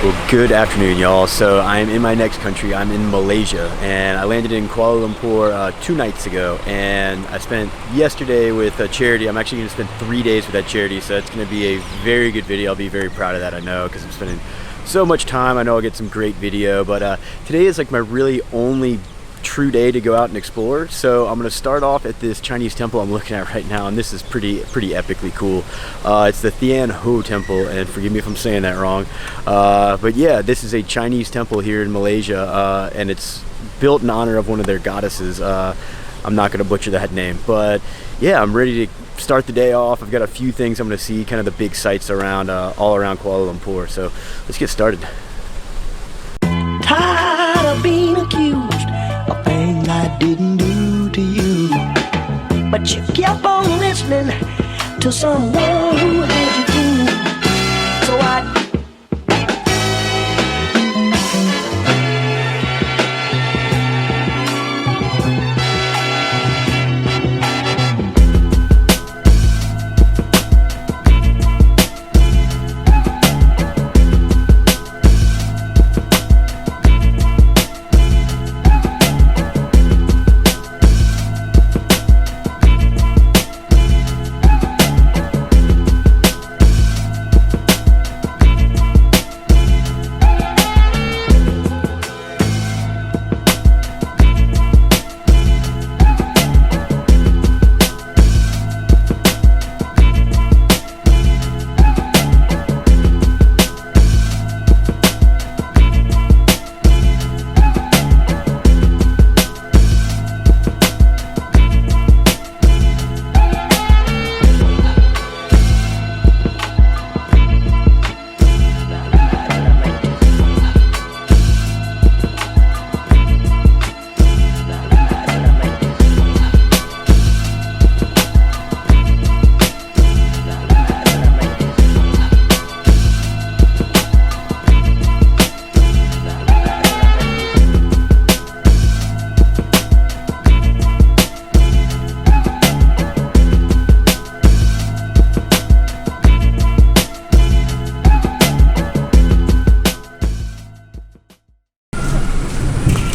Well, good afternoon, y'all. So I'm in my next country. I'm in Malaysia, and I landed in Kuala Lumpur 2 nights ago, and I spent yesterday with a charity. I'm actually going to spend 3 days with that charity, so it's going to be a very good video. I'll be very proud of that, I know, because I'm spending so much time. I know I'll get some great video, but today is like my really only true day to go out and explore. So I'm going to start off at this Chinese temple I'm looking at right now, and this is pretty epically cool. It's the Tian Ho temple, and forgive me if I'm saying that wrong, but yeah, this is a Chinese temple here in Malaysia, and it's built in honor of one of their goddesses. I'm not going to butcher that name, but yeah, I'm ready to start the day off. I've got a few things I'm going to see, kind of the big sites around all around Kuala Lumpur, so let's get started. Tired of being accused of things I didn't do to you, but you kept on listening to someone who had you fooled. So I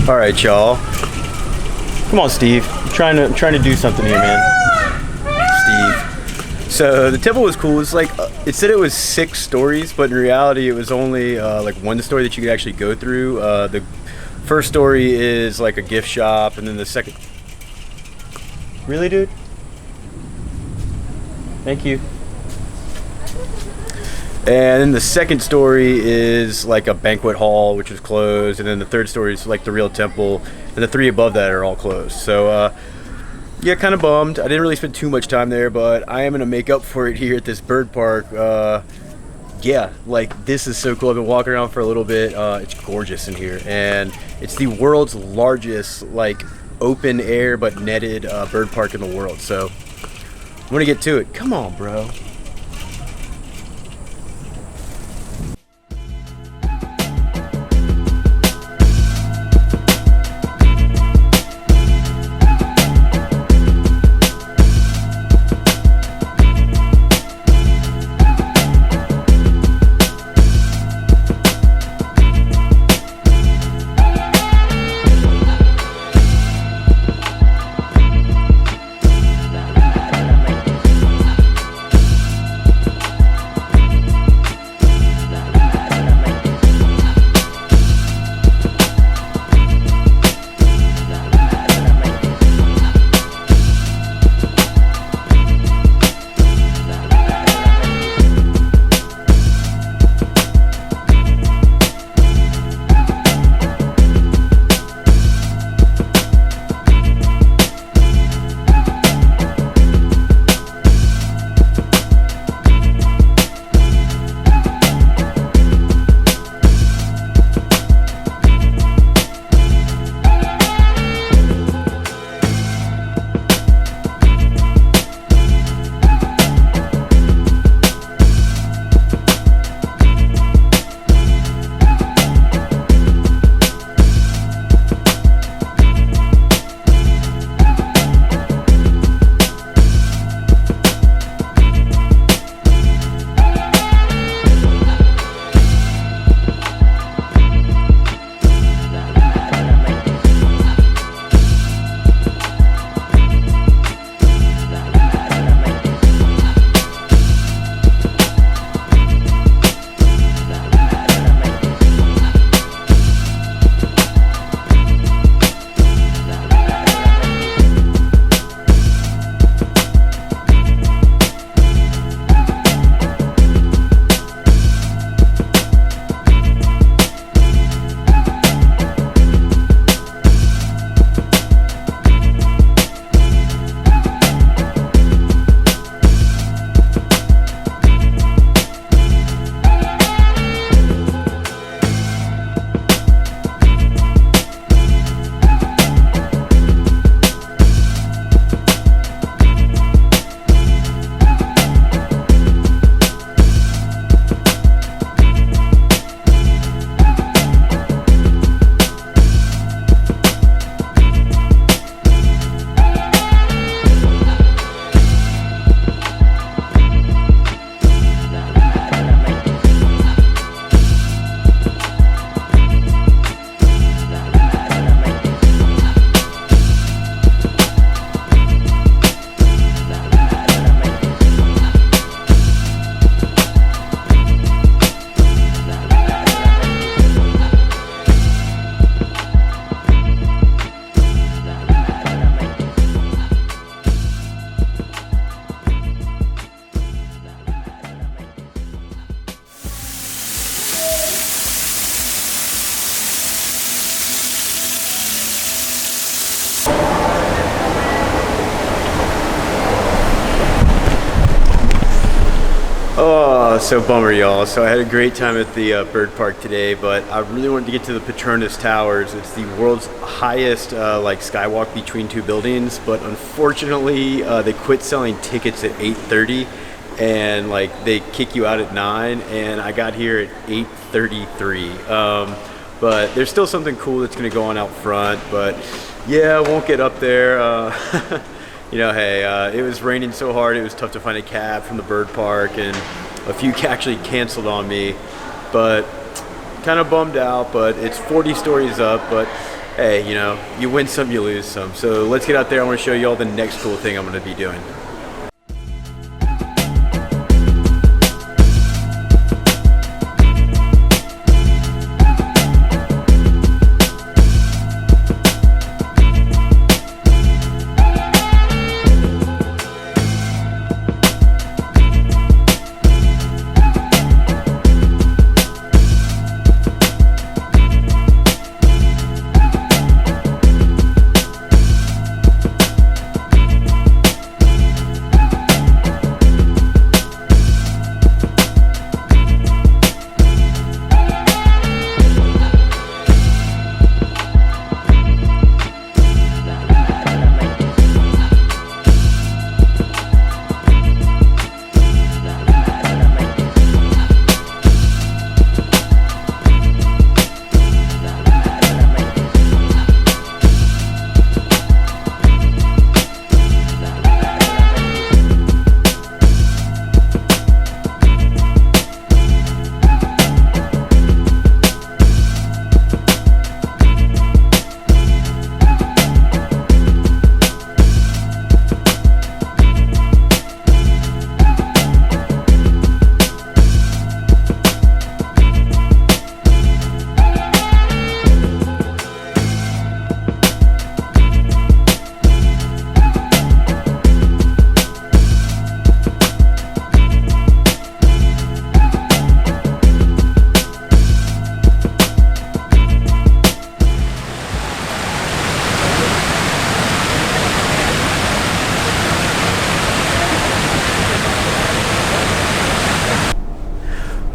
All right, y'all. Come on, Steve. I'm trying to do something here, man. Steve. So the temple was cool. It's like it said it was 6 stories, but in reality, it was only like 1 story that you could actually go through. The first story is like a gift shop, and then the second. Really, dude? Thank you. And then the second story is like a banquet hall, which is closed, and then the third story is like the real temple, and the 3 above that are all closed. So yeah, kind of bummed. I didn't really spend too much time there, but I am gonna make up for it here at this bird park. Yeah, like this is so cool. I've been walking around for a little bit. It's gorgeous in here, and it's the world's largest like open air but netted bird park in the world. So I'm gonna get to it. Come on, bro. So bummer, y'all. So I had a great time at the bird park today, but I really wanted to get to the Petronas Towers. It's the world's highest like skywalk between two buildings, but unfortunately they quit selling tickets at 8:30 and like they kick you out at 9, and I got here at 8:33. But there's still something cool that's gonna go on out front, but yeah, I won't get up there. You know, hey, it was raining so hard it was tough to find a cab from the bird park, and a few actually canceled on me, but kind of bummed out. But it's 40 stories up, but hey, you know, you win some, you lose some. So let's get out there. I want to show you all the next cool thing I'm going to be doing.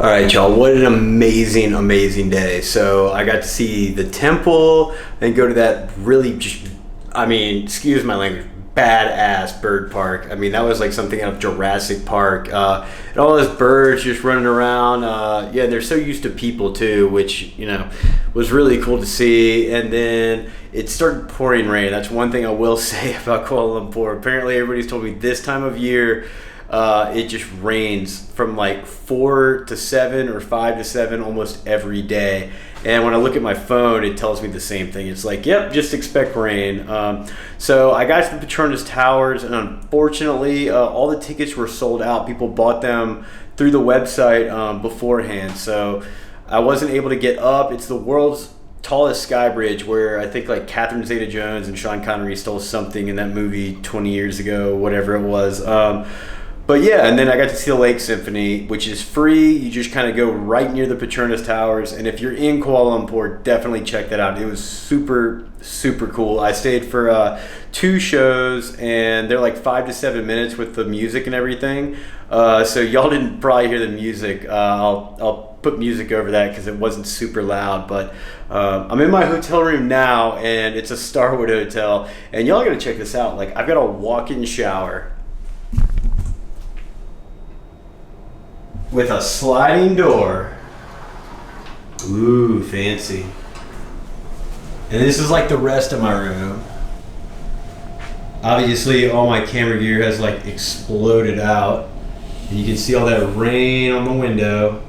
All right, y'all, what an amazing, amazing day. So I got to see the temple and go to that really, just, I mean, excuse my language, badass bird park. I mean, that was like something out of Jurassic Park. And all those birds just running around. Yeah, they're so used to people too, which, you know, was really cool to see. And then it started pouring rain. That's one thing I will say about Kuala Lumpur. Apparently everybody's told me this time of year, it just rains from like 4 to 7 or 5 to 7 almost every day. And when I look at my phone, it tells me the same thing. It's like, yep, just expect rain. So I got to the Petronas Towers, and unfortunately, all the tickets were sold out. People bought them through the website beforehand. So I wasn't able to get up. It's the world's tallest sky bridge, where I think like Catherine Zeta-Jones and Sean Connery stole something in that movie 20 years ago, whatever it was. But yeah, and then I got to see the Lake Symphony, which is free. You just kind of go right near the Petronas Towers. And if you're in Kuala Lumpur, definitely check that out. It was super, super cool. I stayed for 2 shows, and they're like 5 to 7 minutes with the music and everything. So y'all didn't probably hear the music. I'll put music over that because it wasn't super loud. But I'm in my hotel room now, and it's a Starwood hotel. And y'all gotta check this out. Like, I've got a walk-in shower with a sliding door. Ooh, fancy. And this is like the rest of my room. Obviously, all my camera gear has like exploded out. And you can see all that rain on the window.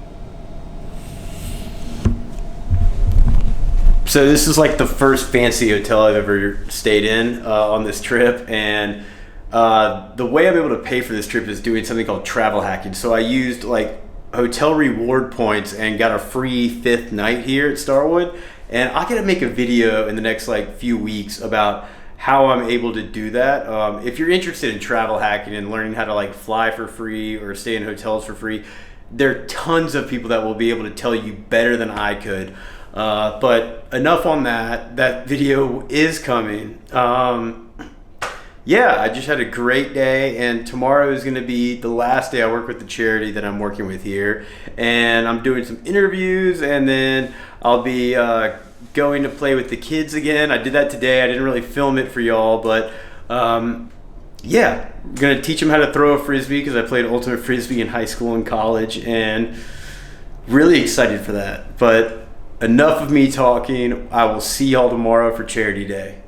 So this is like the first fancy hotel I've ever stayed in on this trip. And the way I'm able to pay for this trip is doing something called travel hacking. So I used like hotel reward points and got a free 5th night here at Starwood. And I gotta make a video in the next like few weeks about how I'm able to do that. If you're interested in travel hacking and learning how to like fly for free or stay in hotels for free, there are tons of people that will be able to tell you better than I could. But enough on that. That video is coming. Yeah, I just had a great day, and tomorrow is going to be the last day I work with the charity that I'm working with here. And I'm doing some interviews, and then I'll be going to play with the kids again. I did that today. I didn't really film it for y'all, but yeah, I'm going to teach them how to throw a Frisbee because I played Ultimate Frisbee in high school and college, and really excited for that. But enough of me talking. I will see y'all tomorrow for Charity Day.